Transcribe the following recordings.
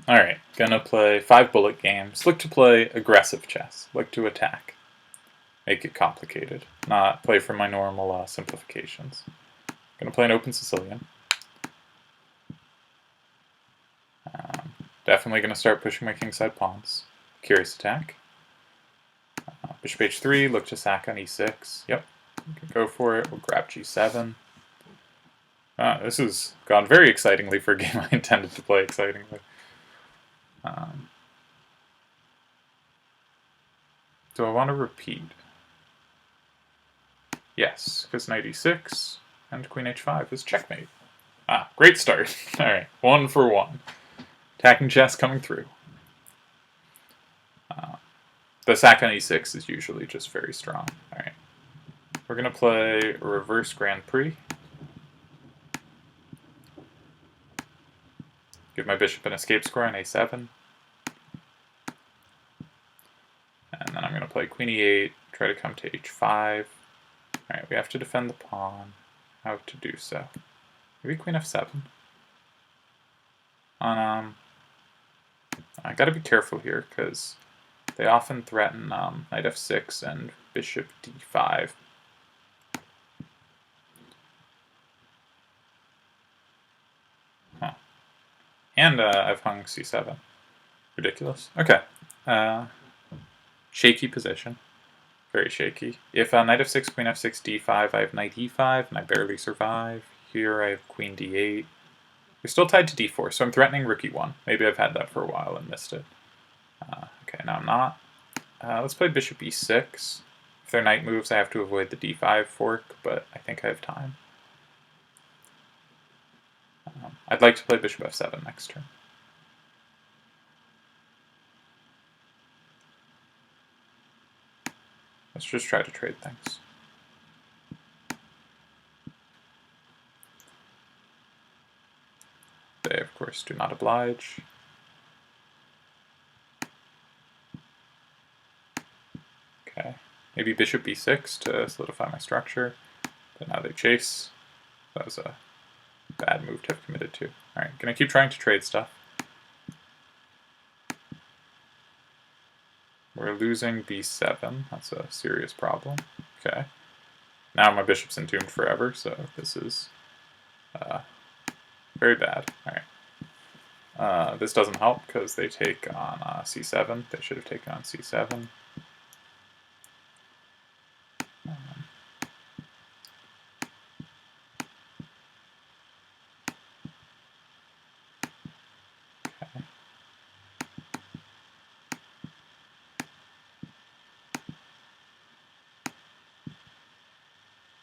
Alright, gonna play 5 bullet games. Look to play aggressive chess. Look to attack. Make it complicated. Not play for my normal simplifications. Gonna play an open Sicilian. Definitely gonna start pushing my kingside pawns. Curious attack. Bishop h3, look to sack on e6. Yep, we can go for it. We'll grab g7. This has gone very excitingly for a game I intended to play excitingly. Do I want to repeat? Yes, because knight e6 and queen h5 is checkmate. Great start. Alright, 1 for 1. Attacking chess coming through. The sack on e6 is usually just very strong. Alright. We're going to play a reverse Grand Prix. Give my bishop an escape square on a7. And then I'm going to play queen e8, try to come to h5. Alright, we have to defend the pawn. How to do so? Maybe queen f7. I gotta be careful here, because they often threaten knight f6 and bishop d5. And I've hung c7. Ridiculous. Okay. Shaky position. Very shaky. If knight f6, queen f6, d5, I have knight e5, and I barely survive. Here I have queen d8. We're still tied to d4, so I'm threatening rook e1. Maybe I've had that for a while and missed it. Okay, now I'm not. Let's play bishop e6. If their knight moves, I have to avoid the d5 fork, but I think I have time. I'd like to play bishop f7 next turn. Let's just try to trade things. They, of course, do not oblige. Okay, maybe bishop b6 to solidify my structure, but now they chase. That was a bad move to have committed to. Alright, gonna keep trying to trade stuff. We're losing b7. That's a serious problem. Okay. Now my bishop's entombed forever, so this is very bad. Alright. This doesn't help because they take on c7. They should have taken on c7.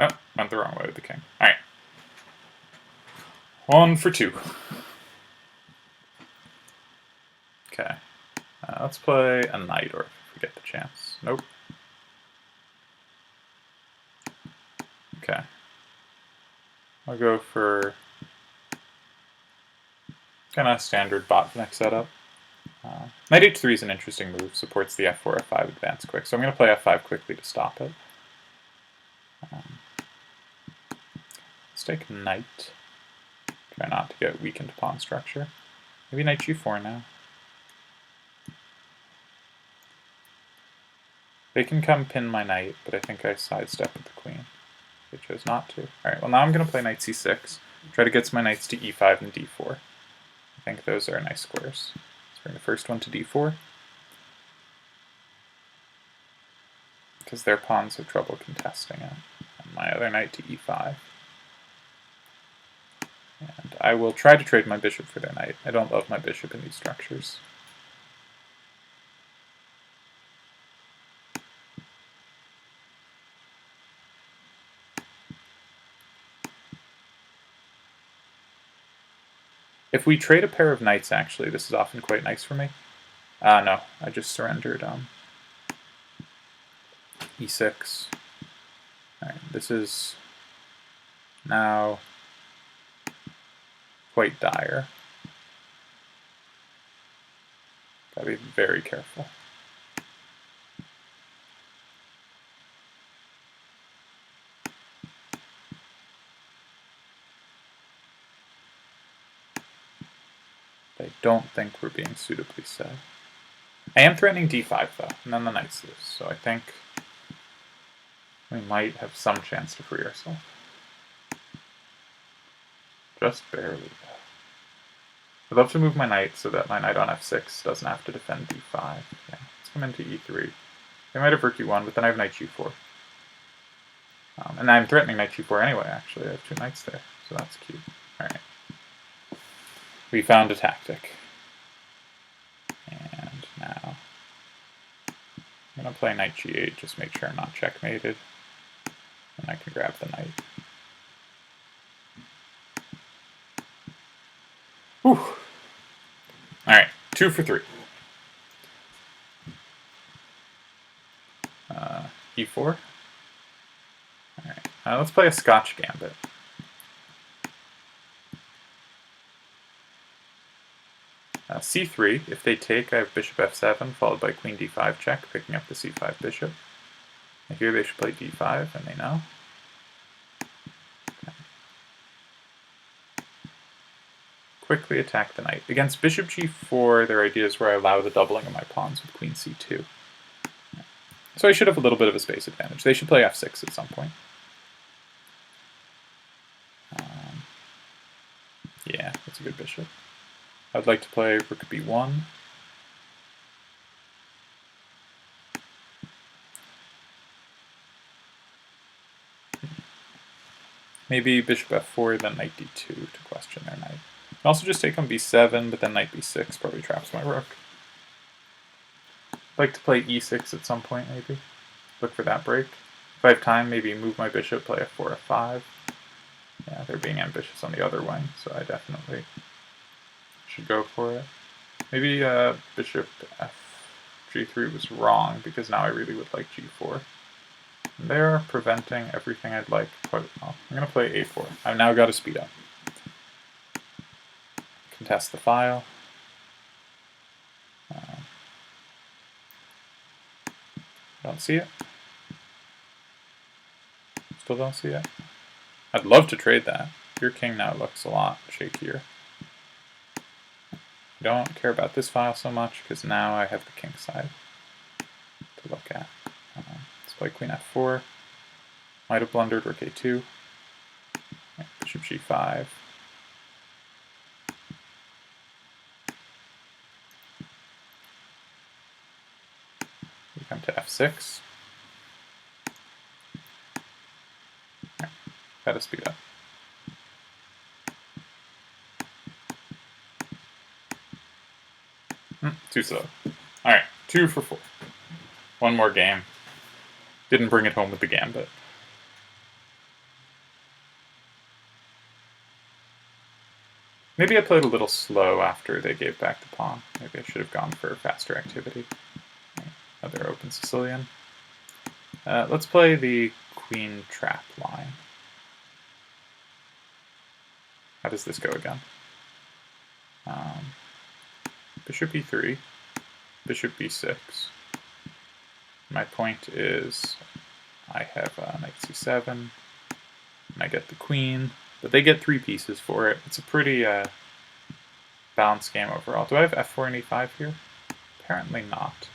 Oh, went the wrong way with the king. Alright. 1 for 2. Okay. Let's play a knight, or if we get the chance. Nope. Okay. I'll go for kind of standard botneck setup. Knight h3 is an interesting move, supports the f4, f5 advance quick, so I'm going to play f5 quickly to stop it. Let's take knight. Try not to get weakened pawn structure. Maybe knight g4 now. They can come pin my knight, but I think I sidestep with the queen. They chose not to. Alright, well now I'm going to play knight c6. Try to get my knights to e5 and d4. I think those are nice squares. Let's bring the first one to d4. Because their pawns have trouble contesting it. And my other knight to e5. And I will try to trade my bishop for their knight. I don't love my bishop in these structures. If we trade a pair of knights, actually, this is often quite nice for me. No, I just surrendered e6. Alright, this is now quite dire. Gotta be very careful. I don't think we're being suitably set. I am threatening d5 though, and then the knight's loose, so I think we might have some chance to free ourselves. Just barely though. I'd love to move my knight so that my knight on f6 doesn't have to defend d5. Yeah, let's come into e3. They might have rook e1, but then I have knight g4. And I'm threatening knight g4 anyway, actually. I have two knights there, so that's cute. Alright. We found a tactic. And now I'm going to play knight g8, just make sure I'm not checkmated. And I can grab the knight. Whew. Alright, 2 for 3. e4. Alright, let's play a Scotch gambit. c3, if they take, I have bishop f7, followed by queen d5 check, picking up the c5 bishop. And here they should play d5, and they know. Okay. Quickly attack the knight. Against bishop g4, their idea is where I allow the doubling of my pawns with queen c2. So I should have a little bit of a space advantage. They should play f6 at some point. Yeah, that's a good bishop. I'd like to play rook b1. Maybe bishop f4, then knight d2 to question their knight. I can also just take on b7, but then knight b6 probably traps my rook. I'd like to play e6 at some point, maybe. Look for that break. If I have time, maybe move my bishop, play f4, f5. Yeah, they're being ambitious on the other wing, so I definitely should go for it. Maybe bishop f g3 was wrong, because now I really would like g4. And they're preventing everything I'd like quite well. I'm going to play a4. I've now got to speed up. Contest the file. Don't see it. Still don't see it. I'd love to trade that. Your king now looks a lot shakier. I don't care about this file so much because now I have the king side to look at. Let's play queen f4. Might have blundered rook a2. Bishop g5. We come to f6. Right. Gotta speed up. Too slow. Alright, 2 for 4. One more game. Didn't bring it home with the gambit. Maybe I played a little slow after they gave back the pawn. Maybe I should have gone for faster activity. Another open Sicilian. Let's play the queen trap line. How does this go again? Bishop e3, bishop b6. My point is I have knight c7, and I get the queen, but they get 3 pieces for it. It's a pretty balanced game overall. Do I have f4 and e5 here? Apparently not.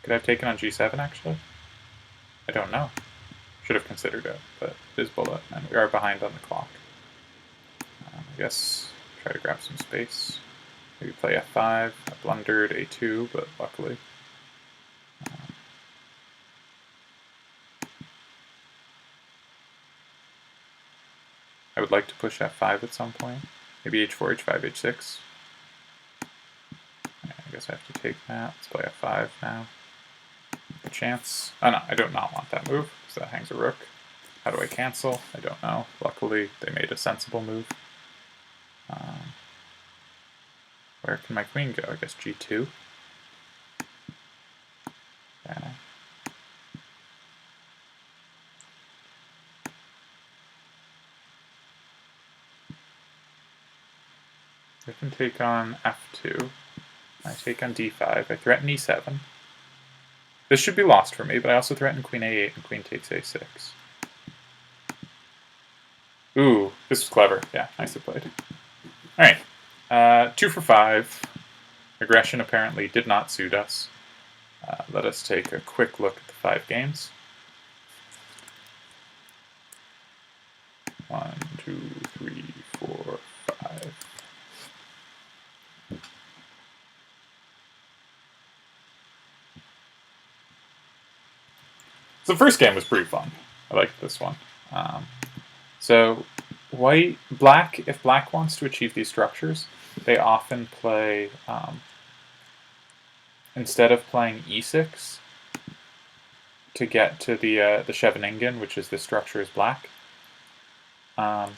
Could I have taken on g7 actually? I don't know. Should have considered it, but it is bullet, and we are behind on the clock. I guess try to grab some space. Maybe play f5. I blundered a2, but luckily. I would like to push f5 at some point. Maybe h4, h5, h6. Yeah, I guess I have to take that. Let's play f5 now. The chance. Oh no, I do not want that move, because that hangs a rook. How do I cancel? I don't know. Luckily, they made a sensible move. Where can my queen go? I guess g2. Okay. I can take on f2. I take on d5. I threaten e7. This should be lost for me, but I also threaten queen a8 and queen takes a6. Ooh, this was clever. Yeah, nicely played. Alright. 2 for 5. Aggression apparently did not suit us. Let us take a quick look at the 5 games. 1, 2, 3, 4, 5. So the first game was pretty fun. I liked this one. So black, if black wants to achieve these structures, they often play, instead of playing e6 to get to the Scheveningen, which is this structure is black,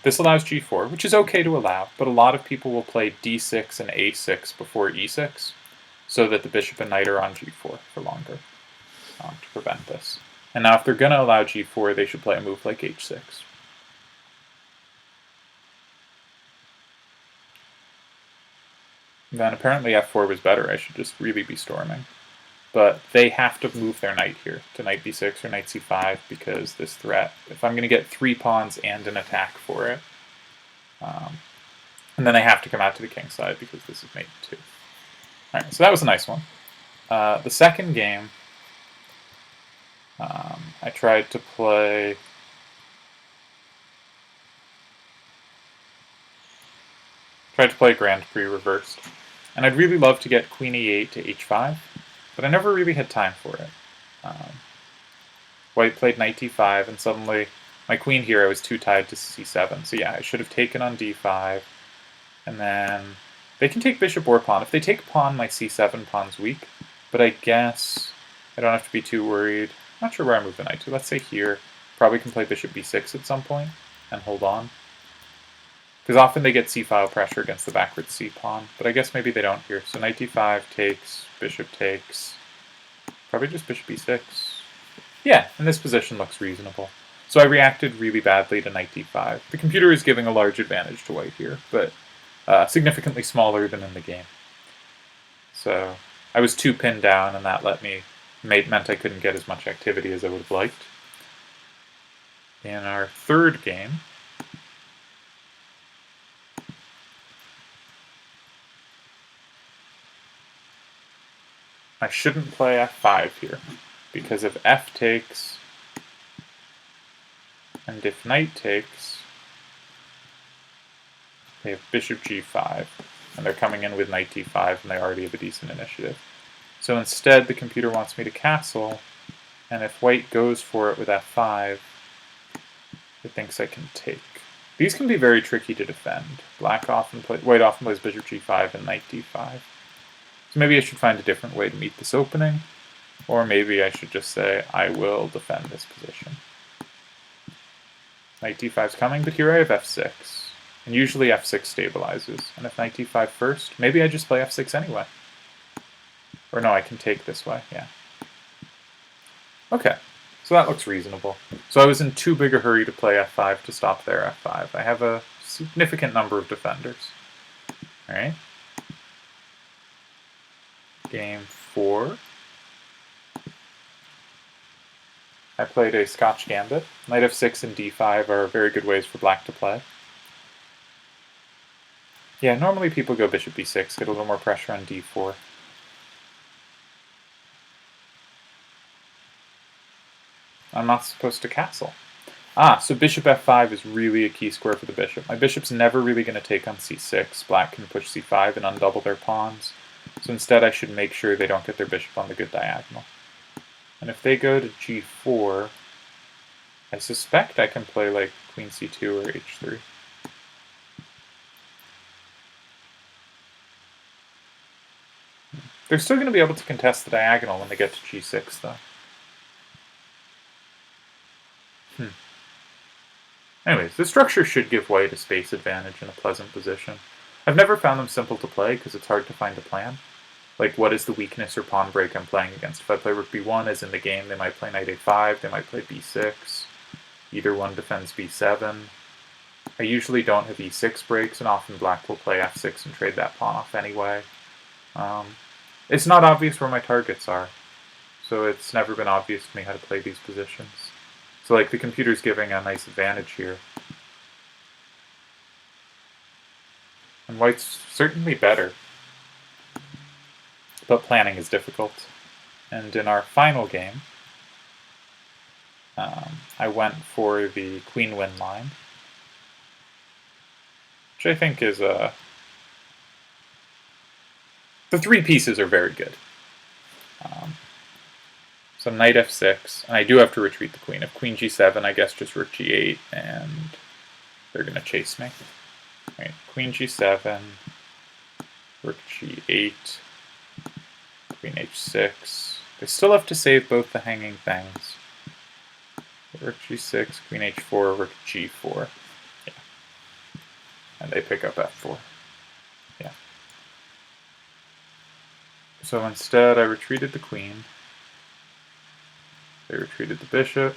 this allows g4, which is okay to allow, but a lot of people will play d6 and a6 before e6, so that the bishop and knight are on g4 for longer, to prevent this. And now if they're going to allow g4, they should play a move like h6. Then apparently f4 was better. I should just really be storming. But they have to move their knight here to knight b6 or knight c5 because this threat, if I'm going to get 3 pawns and an attack for it, and then they have to come out to the king side because this is mate 2. Alright, so that was a nice one. The second game, I tried to play Grand Prix reversed. And I'd really love to get queen e8 to h5, but I never really had time for it. White played knight d5, and suddenly my queen here, I was too tied to c7. So yeah, I should have taken on d5, and then they can take bishop or pawn. If they take pawn, my c7 pawn's weak, but I guess I don't have to be too worried. I'm not sure where I move the knight to. Let's say here. Probably can play bishop b6 at some point and hold on. Because often they get c-file pressure against the backward c-pawn, but I guess maybe they don't here. So knight d5 takes, bishop takes, probably just bishop e6. Yeah, and this position looks reasonable. So I reacted really badly to knight d5. The computer is giving a large advantage to white here, but significantly smaller than in the game. So I was too pinned down, and that meant I couldn't get as much activity as I would have liked. In our third game, I shouldn't play f5 here, because if f takes, and if knight takes, they have bishop g5, and they're coming in with knight d5, and they already have a decent initiative. So instead, the computer wants me to castle, and if white goes for it with f5, it thinks I can take. These can be very tricky to defend. White often plays bishop g5 and knight d5. So maybe I should find a different way to meet this opening, or maybe I should just say, I will defend this position. Knight d5 is coming, but here I have f6. And usually f6 stabilizes. And if knight d5 first, maybe I just play f6 anyway. Or no, I can take this way, yeah. Okay, so that looks reasonable. So I was in too big a hurry to play f5 to stop their f5. I have a significant number of defenders. Alright. Game 4. I played a Scotch Gambit. Knight f6 and d5 are very good ways for black to play. Yeah, normally people go bishop b6, get a little more pressure on d4. I'm not supposed to castle. So bishop f5 is really a key square for the bishop. My bishop's never really going to take on c6. Black can push c5 and undouble their pawns. So instead I should make sure they don't get their bishop on the good diagonal. And if they go to g4, I suspect I can play like queen c2 or h3. They're still going to be able to contest the diagonal when they get to g6, though. Anyways, the structure should give white a space advantage in a pleasant position. I've never found them simple to play because it's hard to find a plan. Like, what is the weakness or pawn break I'm playing against? If I play rook b1, as in the game, they might play knight a5, they might play b6. Either one defends b7. I usually don't have e6 breaks, and often black will play f6 and trade that pawn off anyway. It's not obvious where my targets are, so it's never been obvious to me how to play these positions. So like the computer's giving a nice advantage here. And white's certainly better, but planning is difficult. And in our final game, I went for the queen win line, which I think is the 3 pieces are very good. So knight f6, and I do have to retreat the queen. If queen g7, I guess just rook g8, and they're going to chase me. Right, queen g7, rook g8, queen h6. They still have to save both the hanging things. Rook g6, queen h4, rook g4. Yeah. And they pick up f4. Yeah. So instead, I retreated the queen. They retreated the bishop.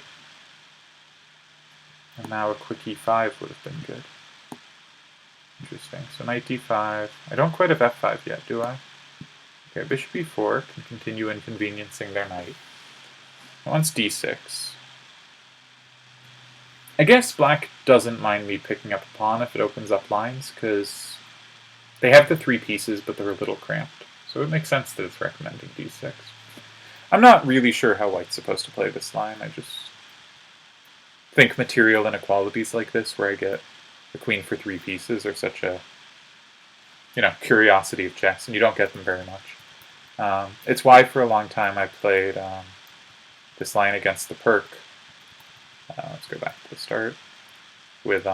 And now a quick e5 would have been good. Interesting. So knight d5. I don't quite have f5 yet, do I? Okay, bishop e4 can continue inconveniencing their knight. Once d6. I guess black doesn't mind me picking up a pawn if it opens up lines, because they have the 3 pieces, but they're a little cramped. So it makes sense that it's recommending d6. I'm not really sure how white's supposed to play this line. I just think material inequalities like this, where I get the queen for 3 pieces, are such a, curiosity of chess, and you don't get them very much. It's why for a long time I played this line against the Perk. Let's go back to the start with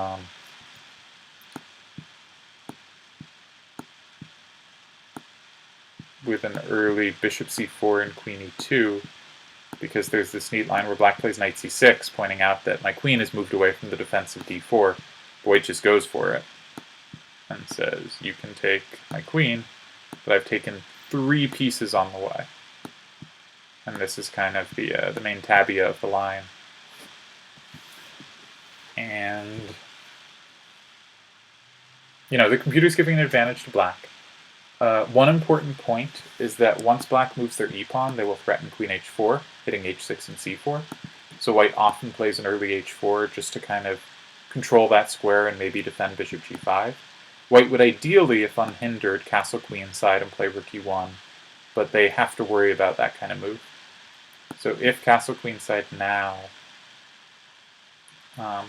an early bishop c4 and queen e2, because there's this neat line where black plays knight c6, pointing out that my queen has moved away from the defense of d4. White just goes for it and says, you can take my queen, but I've taken 3 pieces on the way. And this is kind of the main tabia of the line. And, the computer's giving an advantage to black. One important point is that once black moves their e-pawn, they will threaten queen h4, hitting h6 and c4. So white often plays an early h4 just to kind of control that square and maybe defend bishop g5. White would ideally, if unhindered, castle queenside and play rook e1, but they have to worry about that kind of move. So if castle queenside now,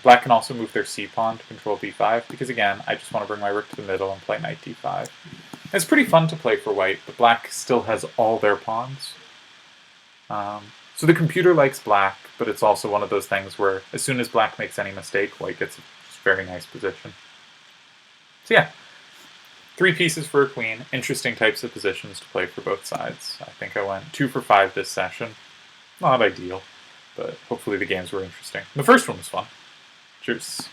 black can also move their c-pawn to control b5, because again, I just want to bring my rook to the middle and play knight d5. It's pretty fun to play for white, but black still has all their pawns. So the computer likes black, but it's also one of those things where as soon as black makes any mistake, white gets a very nice position. So yeah, 3 pieces for a queen, interesting types of positions to play for both sides. I think I went 2 for 5 this session. Not ideal, but hopefully the games were interesting. The first one was fun. Cheers.